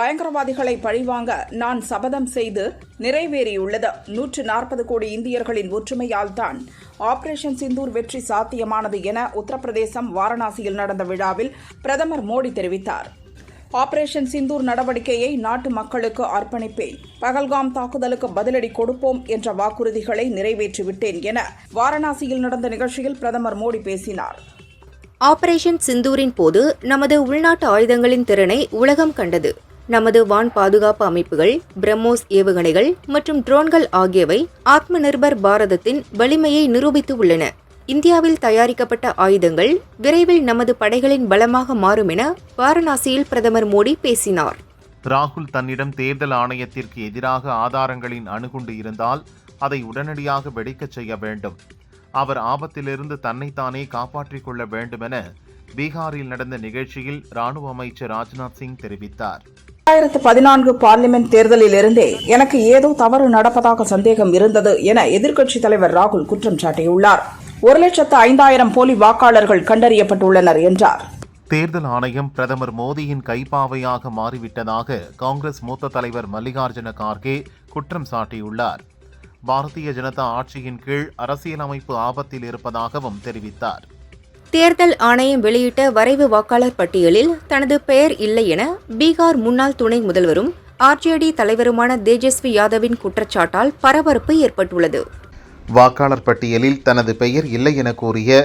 பயங்கரவாதிகளை பழிவாங்க நான் சபதம் செய்து நிறைவேறியுள்ளது. 140 கோடி இந்தியர்களின் ஒற்றுமையால் தான் ஆபரேஷன் சிந்தூர் வெற்றி சாத்தியமானது என உத்தரப்பிரதேசம் வாரணாசியில் நடந்த விழாவில் பிரதமர் மோடி தெரிவித்தார். ஆபரேஷன் சிந்தூர் நடவடிக்கையை நாட்டு மக்களுக்கு அர்ப்பணிப்பேன். பகல்காம் தாக்குதலுக்கு பதிலடி கொடுப்போம் என்ற வாக்குறுதிகளை நிறைவேற்றிவிட்டேன் என வாரணாசியில் நடந்த நிகழ்ச்சியில் பிரதமர் மோடி பேசினார். ஆபரேஷன் சிந்தூரின் போது நமது உள்நாட்டு ஆயுதங்களின் திறனை உலகம் கண்டது. நமது வான் பாதுகாப்பு அமைப்புகள், பிரம்மோஸ் ஏவுகணைகள் மற்றும் ட்ரோன்கள் ஆகியவை ஆத்ம நிர்பர் பாரதத்தின் வலிமையை நிரூபித்து உள்ளன. இந்தியாவில் தயாரிக்கப்பட்ட ஆயுதங்கள் விரைவில் நமது படைகளின் பலமாக மாறும் என வாரணாசியில் பிரதமர் மோடி பேசினார். ராகுல் தன்னிடம் தேர்தல் ஆணையத்திற்கு எதிராக ஆதாரங்களின் அணுகுண்டு இருந்தால் அதை உடனடியாக வெடிக்கச் செய்ய வேண்டும். அவர் ஆபத்திலிருந்து தன்னைத்தானே காப்பாற்றிக் கொள்ள வேண்டும் என பீகாரில் நடந்த நிகழ்ச்சியில் ராணுவ அமைச்சர் ராஜ்நாத் சிங் தெரிவித்தார். 2014 பார்லிமெண்ட் தேர்தலிலிருந்தே எனக்கு ஏதோ தவறு நடப்பதாக சந்தேகம் இருந்தது என எதிர்க்கட்சித் தலைவர் ராகுல் குற்றம் சாட்டியுள்ளார். 1,05,000 போலி வாக்காளர்கள் கண்டறியப்பட்டுள்ளனர் என்றார். தேர்தல் ஆணையம் பிரதமர் மோடியின் கைப்பாவையாக மாறிவிட்டதாக காங்கிரஸ் மூத்த தலைவர் மல்லிகார்ஜுன கார்கே குற்றம் சாட்டியுள்ளார். பாரதிய ஜனதா ஆட்சியின் கீழ் அரசியலமைப்பு ஆபத்தில் இருப்பதாகவும் தெரிவித்தார். தேர்தல் ஆணையம் வெளியிட்ட வரைவு வாக்காளர் பட்டியலில் தனது பெயர் இல்லை என பீகார் முன்னாள் துணை முதல்வரும் ஆர்ஜேடி தலைவருமான தேஜஸ்வி யாதவின் குற்றச்சாட்டால் பரபரப்பு ஏற்பட்டுள்ளது. வாக்காளர் பட்டியலில் தனது பெயர் இல்லை என கூறிய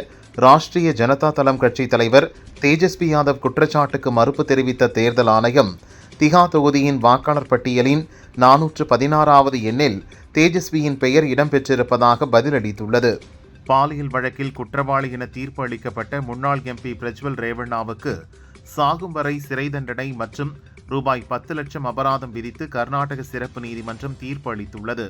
ராஷ்டிரிய ஜனதா தளம் கட்சி தலைவர் தேஜஸ்வி யாதவ் குற்றச்சாட்டுக்கு மறுப்பு தெரிவித்த தேர்தல் ஆணையம் திகா தொகுதியின் வாக்காளர் பட்டியலின் 416வது எண்ணில் தேஜஸ்வியின் பெயர் இடம்பெற்றிருப்பதாக பதிலளித்துள்ளது. பாலியல் வழக்கில் குற்றவாளி என தீர்ப்பு அளிக்கப்பட்ட முன்னாள் எம்பி பிரஜ்வல் ரேவண்ணாவுக்கு சாகும் வரை சிறை தண்டனை மற்றும் ரூபாய் 10 லட்சம் அபராதம் விதித்து கர்நாடக சிறப்பு நீதிமன்றம் தீர்ப்பு அளித்துள்ளது.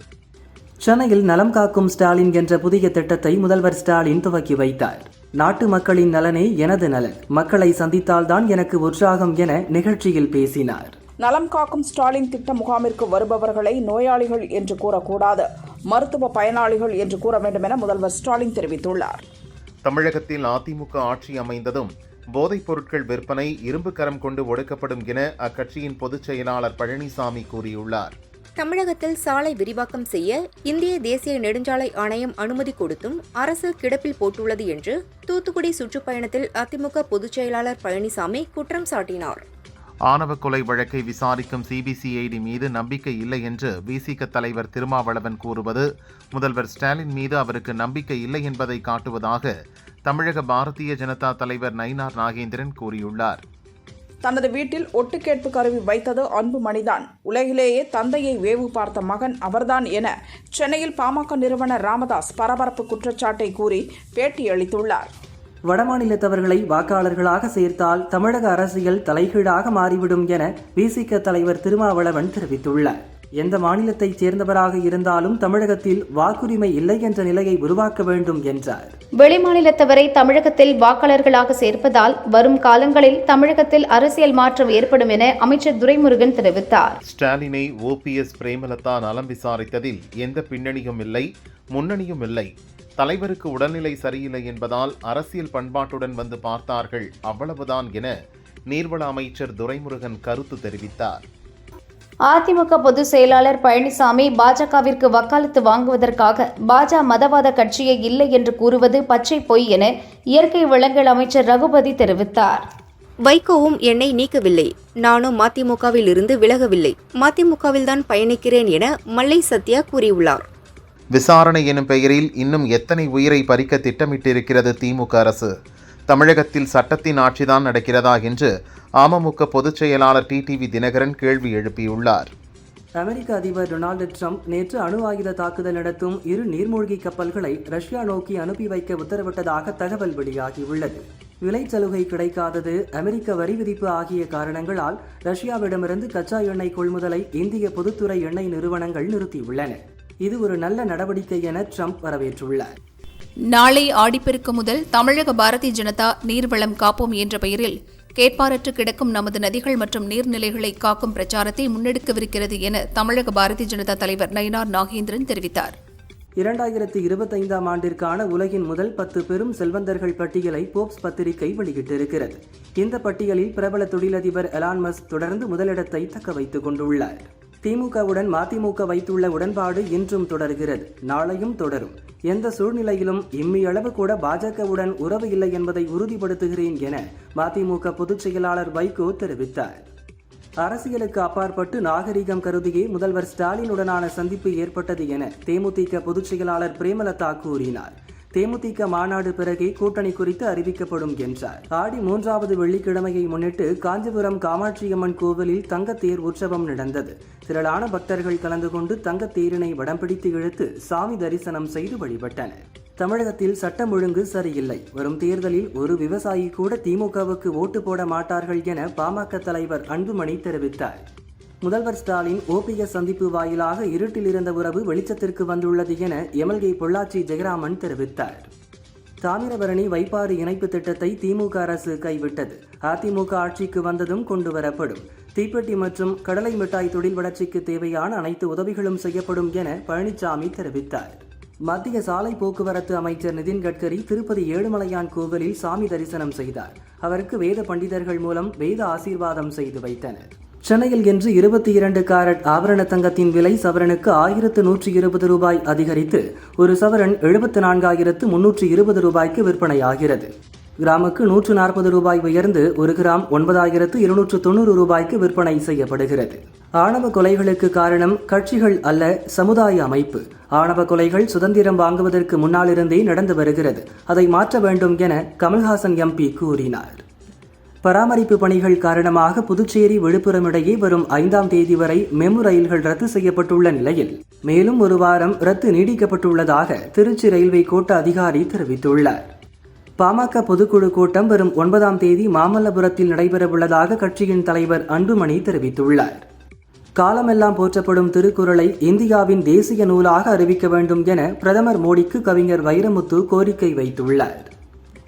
சென்னையில் நலம் காக்கும் ஸ்டாலின் என்ற புதிய திட்டத்தை முதல்வர் ஸ்டாலின் துவக்கி வைத்தார். நாட்டு மக்களின் நலனே எனது நலன், மக்களை சந்தித்தால்தான் எனக்கு உற்சாகம் என நிகழ்ச்சியில் பேசினார். நலம் காக்கும் ஸ்டாலின் திட்ட முகாமிற்கு வருபவர்களை நோயாளிகள் என்று கூறக்கூடாது, மருத்துவ பயனாளிகள் என்று கூற வேண்டும் என முதல்வர் ஸ்டாலின் தெரிவித்துள்ளார். தமிழகத்தில் அதிமுக ஆட்சி அமைந்ததும் போதைப் பொருட்கள் விற்பனை இரும்பு கரம் கொண்டு ஒடுக்கப்படும் என அக்கட்சியின் பொதுச் செயலாளர் பழனிசாமி கூறியுள்ளார். தமிழகத்தில் சாலை விரிவாக்கம் செய்ய இந்திய தேசிய நெடுஞ்சாலை ஆணையம் அனுமதி கொடுத்தும் அரசு கிடப்பில் போட்டுள்ளது என்று தூத்துக்குடி சுற்றுப்பயணத்தில் அதிமுக பொதுச் செயலாளர் பழனிசாமி குற்றம் சாட்டினார். ஆணவ கொலை வழக்கை விசாரிக்கும் சிபிசிஐடி மீது நம்பிக்கை இல்லை என்று விசிக தலைவர் திருமாவளவன் கூறுவது முதல்வர் ஸ்டாலின் மீது அவருக்கு நம்பிக்கை இல்லை என்பதை காட்டுவதாக தமிழக பாரதிய ஜனதா தலைவர் நயினார் நாகேந்திரன் கூறியுள்ளார். தனது வீட்டில் ஒட்டுக்கேட்பு கருவி வைத்தது அன்புமணிதான், உலகிலேயே தந்தையை வேவு பார்த்த மகன் அவர்தான் என சென்னையில் பாமக நிறுவனர் ராமதாஸ் பரபரப்பு குற்றச்சாட்டை கூறி பேட்டியளித்துள்ளார். வடமாநிலத்தவர்களை வாக்காளர்களாக சேர்த்தால் தமிழக அரசியல் தலைகீழாக மாறிவிடும் என விசிக தலைவர் திருமாவளவன் தெரிவித்துள்ளார். எந்த மாநிலத்தைச் சேர்ந்தவராக இருந்தாலும் தமிழகத்தில் வாக்குரிமை இல்லை என்ற நிலையை உருவாக்க வேண்டும் என்றார். வெளிமாநிலத்தவரை தமிழகத்தில் வாக்காளர்களாக சேர்ப்பதால் வரும் காலங்களில் தமிழகத்தில் அரசியல் மாற்றம் ஏற்படும் என அமைச்சர் துரைமுருகன் தெரிவித்தார். ஸ்டாலினை ஓபிஎஸ் பிரேமலதா நலம் விசாரித்ததில் எந்த பின்னணியும் இல்லை, முன்னணியும் இல்லை. தலைவருக்கு உடல்நிலை சரியில்லை என்பதால் அரசியல் பண்பாட்டுடன் வந்து பார்த்தார்கள், அவ்வளவுதான் என நீர்வள அமைச்சர் துரைமுருகன் கருத்து தெரிவித்தார். அதிமுக பொதுச் செயலாளர் பழனிசாமி பாஜகவிற்கு வக்காலத்து வாங்குவதற்காக மதவாத கட்சியே இல்லை என்று கூறுவது பச்சை பொய் என இயற்கை வளங்கள் அமைச்சர் ரகுபதி தெரிவித்தார். வைகோவும் என்னை நீக்கவில்லை, நானும் மதிமுகவில் இருந்து விலகவில்லை, மதிமுகவில்தான் பயணிக்கிறேன் என மல்லை சத்யா கூறியுள்ளார். விசாரணை எனும் பெயரில் இன்னும் எத்தனை உயிரை பறிக்க திட்டமிட்டிருக்கிறது திமுக அரசு? தமிழகத்தில் சட்டத்தின் ஆட்சிதான் நடக்கிறதா என்று அமமுக பொதுச் செயலாளர் டிடிவி தினகரன் கேள்வி எழுப்பியுள்ளார். அமெரிக்க அதிபர் டொனால்டு ட்ரம்ப் நேற்று அணு ஆயுத தாக்குதல் நடத்தும் 2 நீர்மூழ்கி கப்பல்களை ரஷ்யா நோக்கி அனுப்பி வைக்க உத்தரவிட்டதாக தகவல் வெளியாகியுள்ளது. விலை சலுகை கிடைக்காதது, அமெரிக்க வரி விதிப்பு ஆகிய காரணங்களால் ரஷ்யாவிடமிருந்து கச்சா எண்ணெய் கொள்முதலை இந்திய பொதுத்துறை எண்ணெய் நிறுவனங்கள் நிறுத்தியுள்ளன. இது ஒரு நல்ல நடவடிக்கை என ட்ரம்ப் வரவேற்றுள்ளார். நாளை ஆடிப்பெருக்கு முதல் தமிழக பாரதிய ஜனதா நீர்வளம் காப்போம் என்ற பெயரில் கேட்பாரற்று கிடக்கும் நமது நதிகள் மற்றும் நீர்நிலைகளை காக்கும் பிரச்சாரத்தை முன்னெடுக்கவிருக்கிறது என தமிழக பாரதிய ஜனதா தலைவர் நயினார் நாகேந்திரன் தெரிவித்தார். 2025ஆம் ஆண்டிற்கான உலகின் முதல் 10 பெரும் செல்வந்தர்கள் பட்டியலை போப்ஸ் பத்திரிகை வெளியிட்டிருக்கிறது. இந்த பட்டியலில் பிரபல தொழிலதிபர் எலான் மஸ்க் தொடர்ந்து முதலிடத்தை தக்க வைத்துக் கொண்டுள்ளார். திமுகவுடன் மதிமுக வைத்துள்ள உடன்பாடு இன்றும் தொடர்கிறது, நாளையும் தொடரும். எந்த சூழ்நிலையிலும் இம்மியளவு கூட பாஜகவுடன் உறவு இல்லை என்பதை உறுதிப்படுத்துகிறேன் என மதிமுக பொதுச் செயலாளர் வைகோ தெரிவித்தார். அரசியலுக்கு அப்பாற்பட்டு நாகரிகம் கருதியே முதல்வர் ஸ்டாலினுடனான சந்திப்பு ஏற்பட்டது என தேமுதிக பொதுச் செயலாளர் பிரேமலதா கூறினார். தேமுதிக மாநாடு பிறகே கூட்டணி குறித்து அறிவிக்கப்படும் என்றார். ஆடி 3வது வெள்ளிக்கிழமையை முன்னிட்டு காஞ்சிபுரம் காமாட்சியம்மன் கோவிலில் தங்கத்தேர் உற்சவம் நடந்தது. திரளான பக்தர்கள் கலந்து கொண்டு தங்கத்தேரினை வடம் பிடித்து இழுத்து சாமி தரிசனம் செய்து வழிபட்டனர். தமிழகத்தில் சட்டம் ஒழுங்கு சரியில்லை. வரும் தேர்தலில் ஒரு விவசாயி கூட திமுகவுக்கு ஓட்டு போட மாட்டார்கள் என பாமக தலைவர் அன்புமணி தெரிவித்தார். முதல்வர் ஸ்டாலின் OPS சந்திப்பு வாயிலாக இருட்டில் இருந்த உறவு வெளிச்சத்திற்கு வந்துள்ளது என எம்எல்ஏ பொள்ளாச்சி ஜெயராமன் தெரிவித்தார். தாமிரபரணி வைப்பாறு இணைப்பு திட்டத்தை திமுக அரசு கைவிட்டது. அதிமுக ஆட்சிக்கு வந்ததும் கொண்டுவரப்படும். தீப்பெட்டி மற்றும் கடலை மிட்டாய் தொழில் வளர்ச்சிக்கு தேவையான அனைத்து உதவிகளும் செய்யப்படும் என பழனிசாமி தெரிவித்தார். மத்திய சாலை போக்குவரத்து அமைச்சர் நிதின் கட்கரி திருப்பதி ஏழுமலையான் கோவிலில் சாமி தரிசனம் செய்தார். அவருக்கு வேத பண்டிதர்கள் மூலம் வேத ஆசீர்வாதம் செய்து வைத்தனர். சென்னையில் இன்று 22 கேரட் ஆபரண தங்கத்தின் விலை சவரனுக்கு 1120 ரூபாய் அதிகரித்து ஒரு சவரன் 74,320 ரூபாய்க்கு விற்பனையாகிறது. கிராமுக்கு 140 ரூபாய் உயர்ந்து ஒரு கிராம் 9,290 ரூபாய்க்கு விற்பனை செய்யப்படுகிறது. ஆணவ கொலைகளுக்கு காரணம் கட்சிகள் அல்ல, சமுதாய அமைப்பு. ஆணவ கொலைகள் சுதந்திரம் வாங்குவதற்கு முன்னாலிருந்தே நடந்து வருகிறது. அதை மாற்ற வேண்டும் என கமல்ஹாசன் MP கூறினார். பராமரிப்பு பணிகள் காரணமாக புதுச்சேரி விழுப்புரம் இடையே வரும் 5ஆம் தேதி வரை மெமு ரயில்கள் ரத்து செய்யப்பட்டுள்ள நிலையில் மேலும் ஒரு வாரம் ரத்து நீடிக்கப்பட்டுள்ளதாக திருச்சி ரயில்வே கோட்ட அதிகாரி தெரிவித்துள்ளார். பாமக பொதுக்குழு கூட்டம் வரும் 9ஆம் தேதி மாமல்லபுரத்தில் நடைபெறவுள்ளதாக கட்சியின் தலைவர் அன்புமணி தெரிவித்துள்ளார். காலமெல்லாம் போற்றப்படும் திருக்குறளை இந்தியாவின் தேசிய நூலாக அறிவிக்க வேண்டும் என பிரதமர் மோடிக்கு கவிஞர் வைரமுத்து கோரிக்கை வைத்துள்ளார்.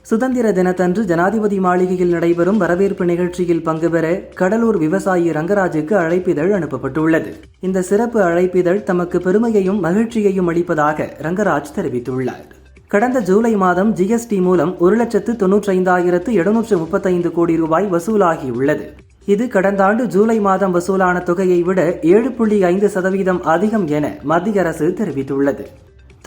சுதந்திர தினத்தன்று ஜனாதிபதி மாளிகையில் நடைபெறும் வரவேற்பு நிகழ்ச்சியில் பங்குபெற கடலூர் விவசாயி ரங்கராஜுக்கு அழைப்பிதழ் அனுப்பப்பட்டுள்ளது. இந்த சிறப்பு அழைப்பிதழ் தமக்கு பெருமையையும் மகிழ்ச்சியையும் அளிப்பதாக ரங்கராஜ் தெரிவித்துள்ளார். கடந்த ஜூலை மாதம் GST மூலம் 1,95,735 கோடி ரூபாய் வசூலாகியுள்ளது. இது கடந்த ஆண்டு ஜூலை மாதம் வசூலான தொகையை விட 7.5% அதிகம் என மத்திய அரசு தெரிவித்துள்ளது.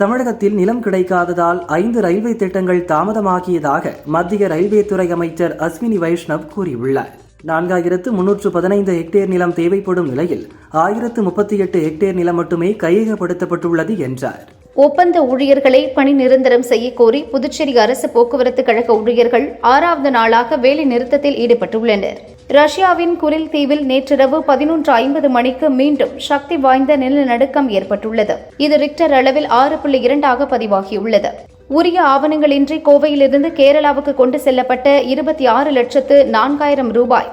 தமிழகத்தில் நிலம் கிடைக்காததால் 5 ரயில்வே திட்டங்கள் தாமதமாகியதாக மத்திய ரயில்வே துறை அமைச்சர் அஸ்வினி வைஷ்ணவ் கூறியுள்ளார். 4,315 ஹெக்டேர் நிலம் தேவைப்படும் நிலையில் 1,038 ஹெக்டேர் நிலம் மட்டுமே கையகப்படுத்தப்பட்டுள்ளது என்றார். ஒப்பந்த ஊழியர்களை பணி நிரந்தரம் செய்யக்கோரி புதுச்சேரி அரசு போக்குவரத்து கழக ஊழியர்கள் 6வது நாளாக வேலை நிறுத்தத்தில் ஈடுபட்டுள்ளனர். ரஷ்யாவின் குரில் தீவில் நேற்றிரவு 11:50 மணிக்கு மீண்டும் சக்தி வாய்ந்த நிலநடுக்கம் ஏற்பட்டுள்ளது. இது ரிக்டர் அளவில் 6.2 பதிவாகியுள்ளது. உரிய ஆவணங்களின்றி கோவையிலிருந்து கேரளாவுக்கு கொண்டு செல்லப்பட்ட 26,04,000 ரூபாய்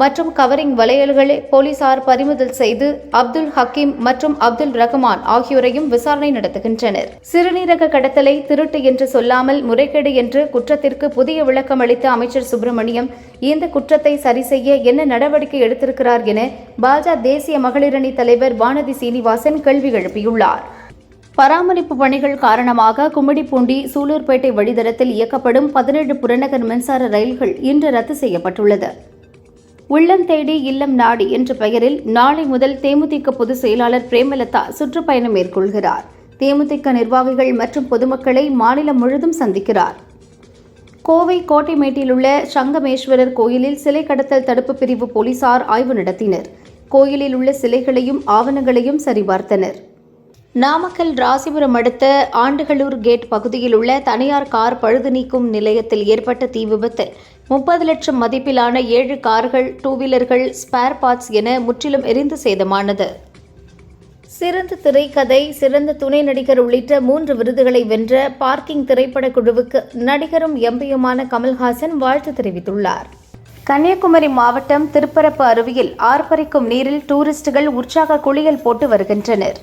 மற்றும் கவரிங் வளையல்களை போலீசார் பறிமுதல் செய்து அப்துல் ஹக்கீம் மற்றும் அப்துல் ரஹ்மான் ஆகியோரையும் விசாரணை நடத்துகின்றனர். சிறுநீரக கடத்தலை திருட்டு என்று சொல்லாமல் முறைகேடு என்று குற்றத்திற்கு புதிய விளக்கம் அளித்த அமைச்சர் சுப்பிரமணியம் இந்த குற்றத்தை சரி செய்ய என்ன நடவடிக்கை எடுத்திருக்கிறார் என பாஜக தேசிய மகளிரணி தலைவர் வானதி சீனிவாசன் கேள்வி எழுப்பியுள்ளார். பராமரிப்பு பணிகள் காரணமாக கும்மிடிப்பூண்டி சூலூர்பேட்டை வழித்தடத்தில் இயக்கப்படும் 17 புறநகர் மின்சார ரயில்கள் இன்று ரத்து செய்யப்பட்டுள்ளது. உள்ளம் தேடி இல்லம் நாடி என்ற பெயரில் நாளை முதல் தேமுதிக பொதுச் செயலாளர் பிரேமலதா சுற்றுப்பயணம் மேற்கொள்கிறார். தேமுதிக நிர்வாகிகள் மற்றும் பொதுமக்களை மாநிலம் முழுதும் சந்திக்கிறார். கோவை கோட்டைமேட்டில் உள்ள சங்கமேஸ்வரர் கோயிலில் சிலை கடத்தல் தடுப்பு பிரிவு போலீசார் ஆய்வு நடத்தினர். கோயிலில் உள்ள சிலைகளையும் ஆவணங்களையும் சரிபார்த்தனர். நாமக்கல் ராசிபுரம் அடுத்த ஆண்டுகளூர் கேட் பகுதியில் உள்ள தனியார் கார் பழுது நீக்கும் நிலையத்தில் ஏற்பட்ட தீ விபத்தில் 30 லட்சம் மதிப்பிலான 7 கார்கள், 2 வீலர்கள், ஸ்பேர் பார்ட்ஸ் என முற்றிலும் எரிந்து சேதமானது. சிறந்த திரைக்கதை, சிறந்த துணை நடிகர் உள்ளிட்ட 3 விருதுகளை வென்ற பார்க்கிங் திரைப்பட குழுவுக்கு நடிகரும் எம்பியுமான கமல்ஹாசன் வாழ்த்து தெரிவித்துள்ளார். கன்னியாகுமரி மாவட்டம் திருப்பரப்பு அருவியில் ஆர்ப்பரிக்கும் நீரில் டூரிஸ்டுகள் உற்சாக குளியல் போட்டு வருகின்றனர்.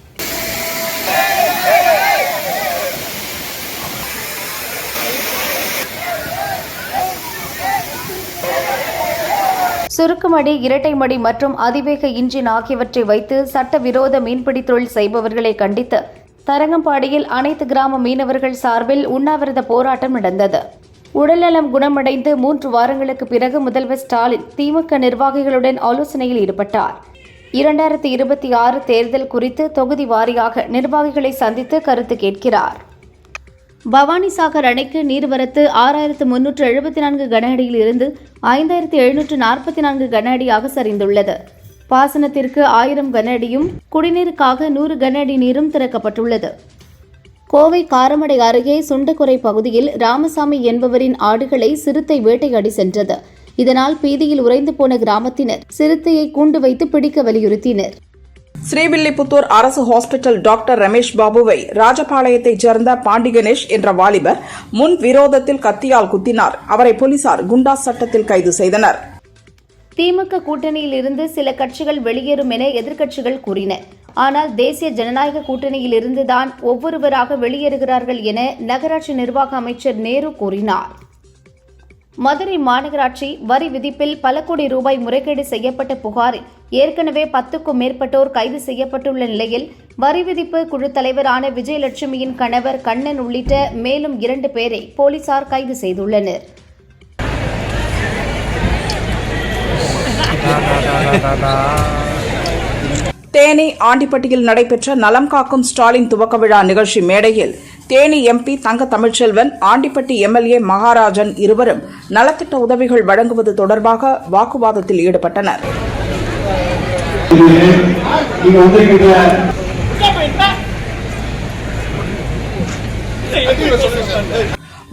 சுருக்குமடி, இரட்டைமடி மற்றும் அதிவேக இன்ஜின் ஆகியவற்றை வைத்து சட்டவிரோத மீன்பிடி தொழில் செய்பவர்களை கண்டித்து தரங்கம்பாடியில் அனைத்து கிராம மீனவர்கள் சார்பில் உண்ணாவிரத போராட்டம் நடந்தது. உடல்நலம் குணமடைந்து 3 வாரங்களுக்கு பிறகு முதல்வர் ஸ்டாலின் திமுக நிர்வாகிகளுடன் ஆலோசனையில் ஈடுபட்டார். 2026 தேர்தல் குறித்து தொகுதி வாரியாக நிர்வாகிகளை சந்தித்து கருத்து கேட்கிறார். பவானிசாகர் அணைக்கு நீர்வரத்து 6374 கன அடியில் இருந்து 5744 கன அடியாக சரிந்துள்ளது. பாசனத்திற்கு 1000 கன அடியும் குடிநீருக்காக 100 கன அடி நீரும் திறக்கப்பட்டுள்ளது. கோவை காரமடை அருகே சுண்டக்குறை பகுதியில் ராமசாமி என்பவரின் ஆடுகளை சிறுத்தை வேட்டையாடி சென்றது. இதனால் பீதியில் உறைந்து போன கிராமத்தினர் சிறுத்தையை கூண்டு வைத்து பிடிக்க வலியுறுத்தினர். ஸ்ரீவில்லிபுத்தூர் அரசு ஹாஸ்பிட்டல் டாக்டர் ரமேஷ் பாபுவை ராஜபாளையத்தைச் சேர்ந்த பாண்டி கணேஷ் என்ற வாலிபர் முன் விரோதத்தில் கத்தியால் குத்தினார். அவரை போலீசார் குண்டாஸ் சட்டத்தில் கைது செய்தனர். திமுக கூட்டணியில் இருந்து சில கட்சிகள் வெளியேறும் என எதிர்க்கட்சிகள் கூறின. ஆனால் தேசிய ஜனநாயக கூட்டணியில் இருந்துதான் ஒவ்வொருவராக வெளியேறுகிறார்கள் என நகராட்சி நிர்வாக அமைச்சர் நேரு கூறினார். மதுரை மாநகராட்சி வரி விதிப்பில் பல கோடி ரூபாய் முறைகேடு செய்யப்பட்ட புகாரில் ஏற்கனவே 10க்கும் மேற்பட்டோர் கைது செய்யப்பட்டுள்ள நிலையில் வரி விதிப்பு குழு தலைவரான விஜயலட்சுமியின் கணவர் கண்ணன் உள்ளிட்ட மேலும் 2 பேரை போலீசார் கைது செய்துள்ளனர். தேனி ஆண்டிப்பட்டியில் நடைபெற்ற நலம் காக்கும் ஸ்டாலின் துவக்க விழா நிகழ்ச்சி மேடையில் தேனி எம்பி தங்க தமிழ்ச்செல்வன், ஆண்டிப்பட்டி எம்எல்ஏ மகாராஜன் இருவரும் நலத்திட்ட உதவிகள் வழங்குவது தொடர்பாக வாக்குவாதத்தில் ஈடுபட்டனர்.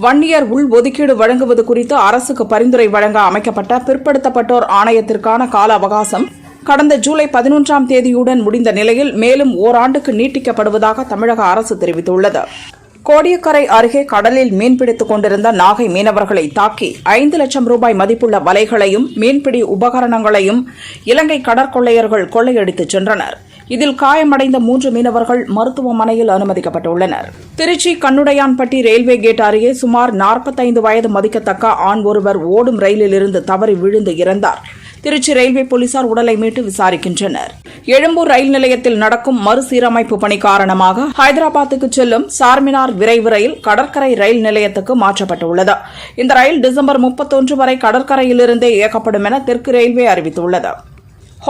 வன்னியர் உள் ஒதுக்கீடு வழங்குவது குறித்து அரசுக்கு பரிந்துரை வழங்க அமைக்கப்பட்ட பிற்படுத்தப்பட்டோர் ஆணையத்திற்கான கால அவகாசம் கடந்த ஜூலை 11ஆம் தேதியுடன் முடிந்த நிலையில் மேலும் ஓராண்டுக்கு நீட்டிக்கப்படுவதாக தமிழக அரசு தெரிவித்துள்ளது. கோடியக்கரை அருகே கடலில் மீன்பிடித்துக் கொண்டிருந்த நாகை மீனவர்களை தாக்கி 5 லட்சம் ரூபாய் மதிப்புள்ள வலைகளையும் மீன்பிடி உபகரணங்களையும் இலங்கை கடற்கொள்ளையர்கள் கொள்ளையடித்துச் சென்றனர். இதில் காயமடைந்த 3 மீனவர்கள் மருத்துவமனையில் அனுமதிக்கப்பட்டுள்ளனர். திருச்சி கண்ணுடையான்பட்டி ரயில்வே கேட் அருகே சுமார் 45 வயது மதிக்கத்தக்க ஆண் ஒருவர் ஓடும் ரயிலிலிருந்து தவறி விழுந்து இறந்தார். திருச்சி ரயில்வே போலீசார் உடலை மீட்டு விசாரிக்கின்றனர். எழும்பூர் ரயில் நிலையத்தில் நடக்கும் மறுசீரமைப்பு பணி காரணமாக ஹைதராபாத்துக்கு செல்லும் சார்மினார் விரைவு ரயில் கடற்கரை ரயில் நிலையத்துக்கு மாற்றப்பட்டுள்ளது. இந்த ரயில் டிசம்பர் 31 வரை கடற்கரையிலிருந்தே இயக்கப்படும் என தெற்கு ரயில்வே அறிவித்துள்ளது.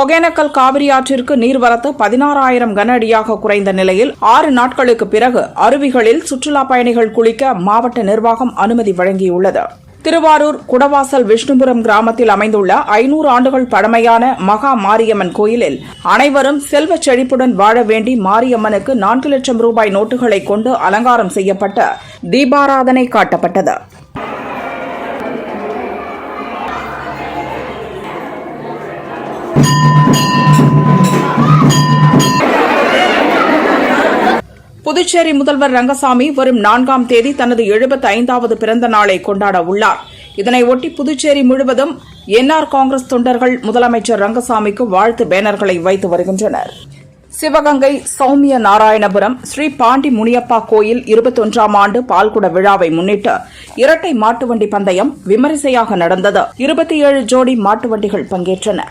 ஒகேனக்கல் காவிரி ஆற்றிற்கு நீர்வரத்து 16,000 கன அடியாக குறைந்த நிலையில் 6 நாட்களுக்கு பிறகு அருவிகளில் சுற்றுலாப் பயணிகள் குளிக்க மாவட்ட நிர்வாகம் அனுமதி வழங்கியுள்ளது. திருவாரூர் குடவாசல் விஷ்ணுபுரம் கிராமத்தில் அமைந்துள்ள 500 ஆண்டுகள் பழமையான மகா மாரியம்மன் கோயிலில் அனைவரும் செல்வச் செழிப்புடன் வாழ வேண்டி மாரியம்மனுக்கு 4 லட்சம் ரூபாய் நோட்டுகளை கொண்டு அலங்காரம் செய்யப்பட்ட தீபாராதனை காட்டப்பட்டது. புதுச்சேரி முதல்வர் ரங்கசாமி வரும் 4ஆம் தேதி தனது 75வது பிறந்த நாளை கொண்டாட உள்ளார். இதனையொட்டி புதுச்சேரி முழுவதும் என்ஆர் காங்கிரஸ் தொண்டர்கள் முதலமைச்சர் ரங்கசாமிக்கு வாழ்த்து பேனர்களை வைத்து வருகின்றனர். சிவகங்கை சௌமிய நாராயணபுரம் ஸ்ரீ பாண்டி முனியப்பா கோயில் 21ஆம் ஆண்டு பால்குட விழாவை முன்னிட்டு இரட்டை மாட்டு வண்டி பந்தயம் விமரிசையாக நடந்தது. 27 ஜோடி மாட்டு வண்டிகள் பங்கேற்றன.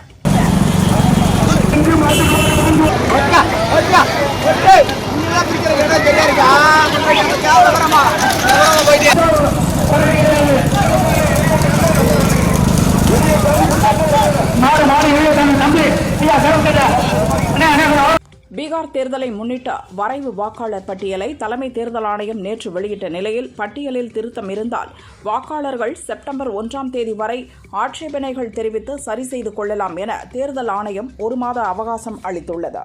பீகார் தேர்தலை முன்னிட்டு வரைவு வாக்காளர் பட்டியலை தலைமை தேர்தல் ஆணையம் நேற்று வெளியிட்ட நிலையில் பட்டியலில் திருத்தம் இருந்தால் வாக்காளர்கள் செப்டம்பர் 1ஆம் தேதி வரை ஆட்சேபனைகள் தெரிவித்து சரி செய்து கொள்ளலாம் என தேர்தல் ஆணையம் 1 மாத அவகாசம் அளித்துள்ளது.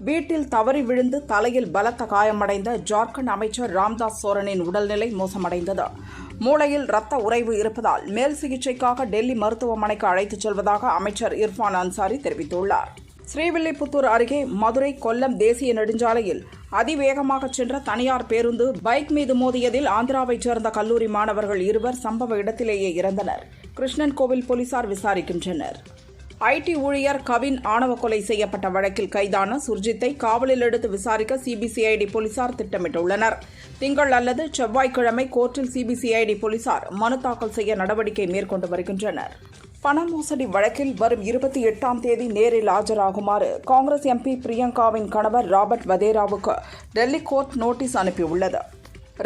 வீட்டில் தவறி விழுந்து தலையில் பலத்த காயமடைந்த ஜார்க்கண்ட் அமைச்சர் ராம்தாஸ் சோரனின் உடல்நிலை மோசமடைந்தது. மூளையில் இரத்த உறைவு இருப்பதால் மேல் சிகிச்சைக்காக டெல்லி மருத்துவமனைக்கு அழைத்துச் செல்வதாக அமைச்சர் இர்ஃபான் அன்சாரி தெரிவித்துள்ளார். ஸ்ரீவில்லிபுத்தூர் அருகே மதுரை கொல்லம் தேசிய நெடுஞ்சாலையில் அதிவேகமாக சென்ற தனியார் பேருந்து பைக் மீது மோதியதில் ஆந்திராவைச் சேர்ந்த கல்லூரி மாணவர்கள் 2 சம்பவ இடத்திலேயே இறந்தனர். கிருஷ்ணன் கோவில் போலீசார் விசாரிக்கின்றனர். ஐடி ஊழியர் கவின் ஆணவ கொலை செய்யப்பட்ட வழக்கில் கைதான சுர்ஜித்தை காவலில் எடுத்து விசாரிக்க சிபிசிஐடி போலீசார் திட்டமிட்டுள்ளனர். திங்கள் அல்லது செவ்வாய்க்கிழமை கோர்ட்டில் சிபிசிஐடி போலீசார் மனு தாக்கல் செய்ய நடவடிக்கை மேற்கொண்டு வருகின்றனர். பண மோசடி வழக்கில் வரும் 28ஆம் தேதி நேரில் ஆஜராகுமாறு காங்கிரஸ் எம்பி பிரியங்காவின் கணவர் ராபர்ட் வதேராவுக்கு டெல்லி கோர்ட் நோட்டீஸ் அனுப்பியுள்ளது.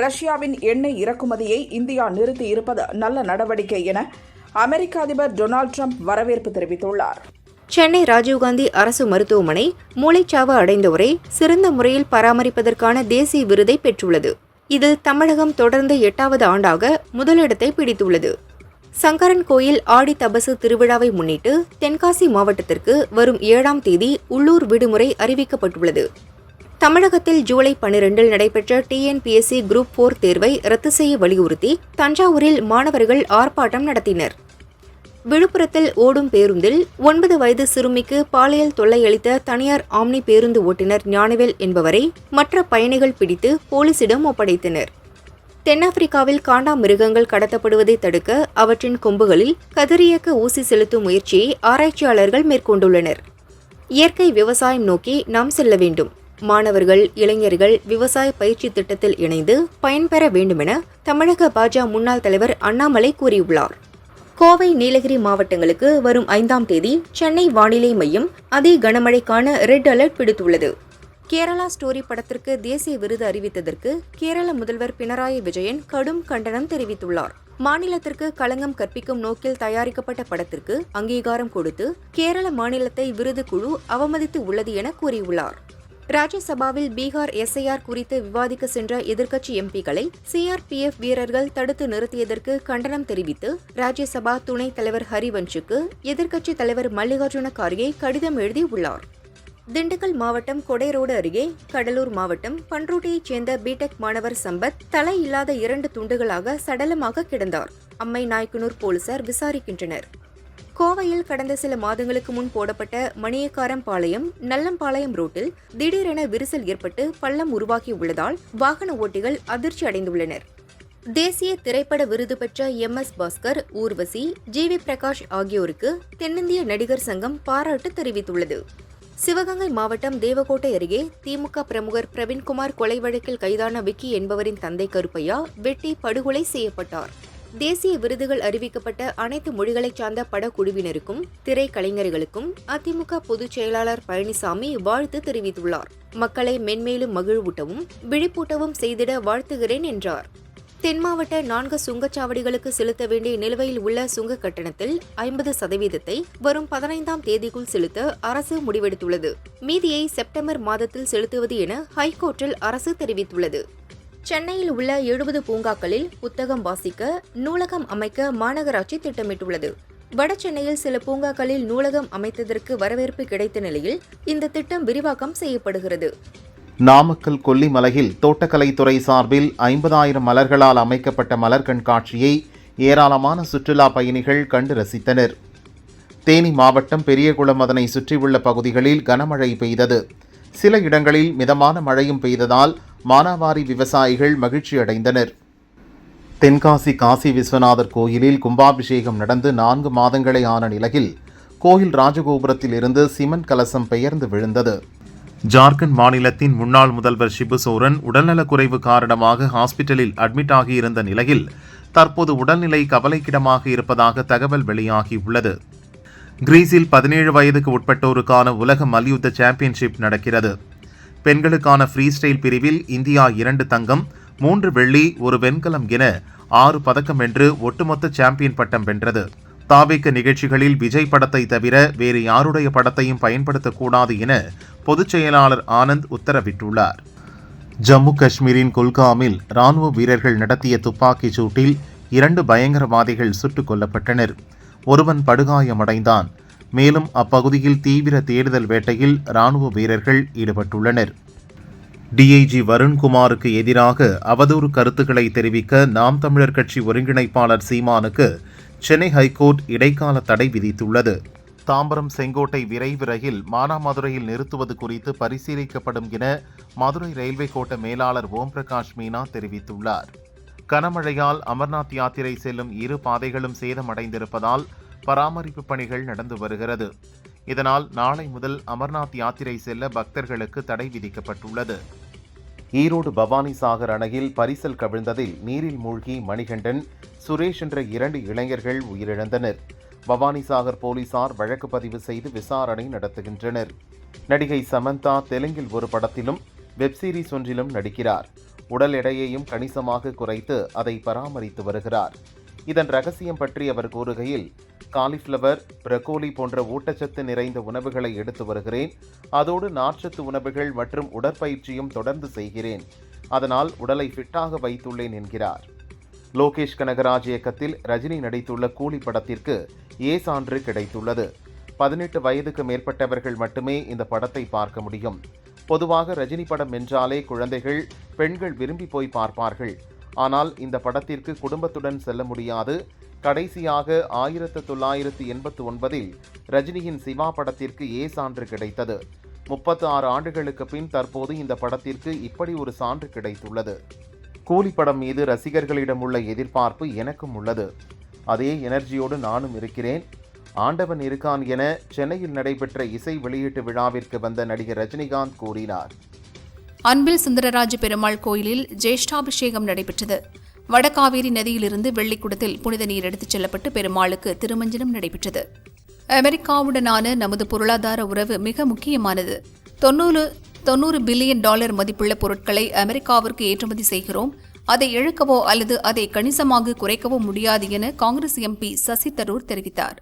ரஷ்யாவின் எண்ணெய் இறக்குமதியை இந்தியா நிறுத்தி இருப்பது நல்ல நடவடிக்கை என அமெரிக்க அதிபர் டொனால்டு ட்ரம்ப் வரவேற்பு தெரிவித்துள்ளார். சென்னை ராஜீவ்காந்தி அரசு மருத்துவமனை மூளைச்சாவு அடைந்தோரை சிறந்த முறையில் பராமரிப்பதற்கான தேசிய விருதை பெற்றுள்ளது. இதில் தமிழகம் தொடர்ந்து 8வது ஆண்டாக முதலிடத்தை பிடித்துள்ளது. சங்கரன் கோயில் ஆடி தபசு திருவிழாவை முன்னிட்டு தென்காசி மாவட்டத்திற்கு வரும் 7ஆம் தேதி உள்ளூர் விடுமுறை அறிவிக்கப்பட்டுள்ளது. தமிழகத்தில் ஜூலை 12 நடைபெற்ற டிஎன்பிஎஸ்சி குரூப் 4 தேர்வை ரத்து செய்ய வலியுறுத்தி தஞ்சாவூரில் மாணவர்கள் ஆர்ப்பாட்டம் நடத்தினர். விழுப்புரத்தில் ஓடும் பேருந்தில் 9 வயது சிறுமிக்கு பாலியல் தொல்லை அளித்த தனியார் ஆம்னி பேருந்து ஓட்டுநர் ஞானவேல் என்பவரை மற்ற பயணிகள் பிடித்து போலீசிடம் ஒப்படைத்தனர். தென்னாப்பிரிக்காவில் காண்டாமிருகங்கள் கடத்தப்படுவதை தடுக்க அவற்றின் கொம்புகளில் கதிரியக்க ஊசி செலுத்தும் முயற்சியை ஆராய்ச்சியாளர்கள் மேற்கொண்டுள்ளனர். இயற்கை விவசாயம் நோக்கி நாம் செல்ல வேண்டும். மாணவர்கள், இளைஞர்கள் விவசாய பயிற்சி திட்டத்தில் இணைந்து பயன்பெற வேண்டுமென தமிழக பாஜக முன்னாள் தலைவர் அண்ணாமலை கூறியுள்ளார். கோவை, நீலகிரி மாவட்டங்களுக்கு வரும் 5ஆம் தேதி சென்னை வானிலை மையம் அதி கனமழைக்கான ரெட் அலர்ட் விடுத்துள்ளது. கேரளா ஸ்டோரி படத்திற்கு தேசிய விருது அறிவித்ததற்கு கேரள முதல்வர் பினராயி விஜயன் கடும் கண்டனம் தெரிவித்துள்ளார். மாநிலத்திற்கு களங்கம் கற்பிக்கும் நோக்கில் தயாரிக்கப்பட்ட படத்திற்கு அங்கீகாரம் கொடுத்து கேரள மாநிலத்தை விருது குழு அவமதித்து உள்ளது என கூறியுள்ளார். ராஜ்யசபாவில் பீகார் எஸ்ஐஆர் குறித்து விவாதிக்க சென்ற எதிர்க்கட்சி எம்பிக்களை சிஆர்பிஎஃப் வீரர்கள் தடுத்து நிறுத்தியதற்கு கண்டனம் தெரிவித்து ராஜ்யசபா துணைத் தலைவர் ஹரிவன்ஷுக்கு எதிர்க்கட்சித் தலைவர் மல்லிகார்ஜுன கார்கே கடிதம் எழுதியுள்ளார். திண்டுக்கல் மாவட்டம் கொடைரோடு அருகே கடலூர் மாவட்டம் பன்ருட்டியைச் சேர்ந்த பிடெக் மாணவர் சம்பத் தலை இல்லாத 2 துண்டுகளாக சடலமாக கிடந்தார். அம்மை நாயக்கனூர் போலீசார் விசாரிக்கின்றனர். கோவையில் கடந்த சில மாதங்களுக்கு முன் போடப்பட்ட மணியக்காரம்பாளையம் நல்லம்பாளையம் ரோட்டில் திடீரென விரிசல் ஏற்பட்டு பள்ளம் உருவாகியுள்ளதால் வாகன ஓட்டிகள் அதிர்ச்சி அடைந்துள்ளனர். தேசிய திரைப்பட விருது பெற்ற எம்.எஸ். பாஸ்கர், ஊர்வசி, ஜி.வி. பிரகாஷ் ஆகியோருக்கு தென்னிந்திய நடிகர் சங்கம் பாராட்டு தெரிவித்துள்ளது. சிவகங்கை மாவட்டம் தேவக்கோட்டை அருகே திமுக பிரமுகர் பிரவீன்குமார் கொலை வழக்கில் கைதான விக்கி என்பவரின் தந்தை கருப்பையா வெட்டி படுகொலை செய்யப்பட்டார். தேசிய விருதுகள் அறிவிக்கப்பட்ட அனைத்து மொழிகளைச் சார்ந்த படக்குழுவினருக்கும் திரைக்கலைஞர்களுக்கும் அதிமுக பொதுச் செயலாளர் பழனிசாமி வாழ்த்து தெரிவித்துள்ளார். மக்களை மென்மேலும் மகிழ்வூட்டவும் விழிப்பூட்டவும் செய்திட வாழ்த்துகிறேன் என்றார். தென் மாவட்ட 4 சுங்கச்சாவடிகளுக்கு செலுத்த வேண்டிய நிலுவையில் உள்ள சுங்க கட்டணத்தில் 50% வரும் 15ஆம் தேதிக்குள் செலுத்த அரசு முடிவெடுத்துள்ளது. மீதியை செப்டம்பர் மாதத்தில் செலுத்துவது என ஹைகோர்ட்டில் அரசு தெரிவித்துள்ளது. சென்னையில் உள்ள 70 பூங்காக்களில் புத்தகம் வாசிக்க நூலகம் அமைக்க மாநகராட்சி திட்டமிட்டுள்ளது. வடசென்னையில் சில பூங்காக்களில் நூலகம் அமைத்ததற்கு வரவேற்பு கிடைத்த நிலையில் இந்த திட்டம் விரிவாக்கம் செய்யப்படுகிறது. நாமக்கல் கொல்லிமலையில் தோட்டக்கலைத்துறை சார்பில் 50,000 மலர்களால் அமைக்கப்பட்ட மலர் கண்காட்சியை ஏராளமான சுற்றுலா பயணிகள் கண்டு ரசித்தனர். தேனி மாவட்டம் பெரியகுளம் அதனை சுற்றியுள்ள பகுதிகளில் கனமழை பெய்தது. சில இடங்களில் மிதமான மழையும் பெய்ததால் மானாவாரி விவசாயிகள் மகிழ்ச்சி அடைந்தனர். தென்காசி காசி விஸ்வநாதர் கோயிலில் கும்பாபிஷேகம் நடந்து 4 மாதங்களே ஆன நிலையில் கோயில் ராஜகோபுரத்தில் இருந்து சிமெண்ட் கலசம் பெயர்ந்து விழுந்தது. ஜார்க்கண்ட் மாநிலத்தின் முன்னாள் முதல்வர் ஷிபு சோரன் உடல்நலக்குறைவு காரணமாக ஹாஸ்பிட்டலில் அட்மிட் ஆகியிருந்த நிலையில் தற்போது உடல்நிலை கவலைக்கிடமாக இருப்பதாக தகவல் வெளியாகியுள்ளது. கிரீஸில் 17 வயதுக்கு உட்பட்டோருக்கான உலக மல்யுத்த சாம்பியன்ஷிப் நடக்கிறது. பெண்களுக்கான ஃப்ரீ ஸ்டைல் பிரிவில் இந்தியா 2 தங்கம், 3 வெள்ளி, 1 வெண்கலம் என 6 பதக்கம் வென்று ஒட்டுமொத்த சாம்பியன் பட்டம் வென்றது. தாவேக்க நிகழ்ச்சிகளில் விஜய் படத்தை தவிர வேறு யாருடைய படத்தையும் பயன்படுத்தக்கூடாது என பொதுச் செயலாளர் ஆனந்த் உத்தரவிட்டுள்ளார். ஜம்மு காஷ்மீரின் குல்காமில் ராணுவ வீரர்கள் நடத்திய துப்பாக்கிச் சூட்டில் 2 பயங்கரவாதிகள் சுட்டுக் கொல்லப்பட்டனர். ஒருவன் படுகாயமடைந்தான். மேலும் அப்பகுதியில் தீவிர தேடுதல் வேட்டையில் ராணுவ வீரர்கள் ஈடுபட்டுள்ளனர். டிஐஜி வருண்குமாருக்கு எதிராக அவதூறு கருத்துக்களை தெரிவிக்க நாம் தமிழர் கட்சி ஒருங்கிணைப்பாளர் சீமானுக்கு சென்னை ஹைகோர்ட் இடைக்கால தடை விதித்துள்ளது. தாம்பரம் செங்கோட்டை விரைவு ரயில் மானாமதுரையில் நிறுத்துவது குறித்து பரிசீலிக்கப்படும் என மதுரை ரயில்வே கோட்ட மேலாளர் ஓம் பிரகாஷ் மீனா தெரிவித்துள்ளார். கனமழையால் அமர்நாத் யாத்திரை செல்லும் 2 பாதைகளும் சேதமடைந்திருப்பதால் பராமரிப்பு பணிகள் நடந்து வருகிறது. இதனால் நாளை முதல் அமர்நாத் யாத்திரை செல்ல பக்தர்களுக்கு தடை விதிக்கப்பட்டுள்ளது. ஈரோடு பவானிசாகர் அணையில் பரிசல் கவிழ்ந்ததில் நீரில் மூழ்கி மணிகண்டன், சுரேஷ் என்ற 2 இளைஞர்கள் உயிரிழந்தனர். பவானிசாகர் போலீசார் வழக்கு பதிவு செய்து விசாரணை நடத்துகின்றனர். நடிகை சமந்தா தெலுங்கில் ஒரு படத்திலும் வெப்சீரிஸ் ஒன்றிலும் நடிக்கிறார். உடல் எடையையும் கணிசமாக குறைத்து அதை பராமரித்து வருகிறார். இதன் ரகசியம் பற்றி அவர் கூறுகையில், காலிஃப்ளவர், பிரக்கோலி போன்ற ஊட்டச்சத்து நிறைந்த உணவுகளை எடுத்து வருகிறேன். அதோடு நார்ச்சத்து உணவுகள் மற்றும் உடற்பயிற்சியும் தொடர்ந்து செய்கிறேன். அதனால் உடலை ஃபிட்டாக வைத்துள்ளேன் என்கிறார். லோகேஷ் கனகராஜ் இயக்கத்தில் ரஜினி நடித்துள்ள கூலி படத்திற்கு ஏ சான்று கிடைத்துள்ளது. 18 வயதுக்கு மேற்பட்டவர்கள் மட்டுமே இந்த படத்தை பார்க்க முடியும். பொதுவாக ரஜினி படம் என்றாலே குழந்தைகள், பெண்கள் விரும்பி போய் பார்ப்பார்கள். ஆனால் இந்த படத்திற்கு குடும்பத்துடன் செல்ல முடியாது. கடைசியாக 1989இல் ரஜினியின் சிவா படத்திற்கு ஏ சான்று கிடைத்தது. 36 ஆண்டுகளுக்கு பின் தற்போது இந்த படத்திற்கு இப்படி ஒரு சான்று கிடைத்துள்ளது. கூலி படம் மீது ரசிகர்களிடம் உள்ள எதிர்பார்ப்பு எனக்கும் உள்ளது. அதே எனர்ஜியோடு நானும் இருக்கிறேன். ஆண்டவன் இருக்கான் என சென்னையில் நடைபெற்ற இசை வெளியீட்டு விழாவிற்கு வந்த நடிகர் ரஜினிகாந்த் கூறினார். அன்பில் சுந்தரராஜ பெருமாள் கோயிலில் ஜேஷ்டாபிஷேகம் நடைபெற்றது. வடகாவேரி நதியிலிருந்து வெள்ளிக்குடத்தில் புனித நீர் எடுத்துச் செல்லப்பட்டு பெருமாளுக்கு திருமஞ்சனம் நடைபெற்றது. அமெரிக்காவுடனான நமது பொருளாதார உறவு மிக முக்கியமானது. 90 பில்லியன் டாலர் மதிப்புள்ள பொருட்களை அமெரிக்காவிற்கு ஏற்றுமதி செய்கிறோம். அதை இழக்கவோ அல்லது அதை கணிசமாக குறைக்கவோ முடியாது என காங்கிரஸ் எம்பி சசி தரூர் தெரிவித்தார்.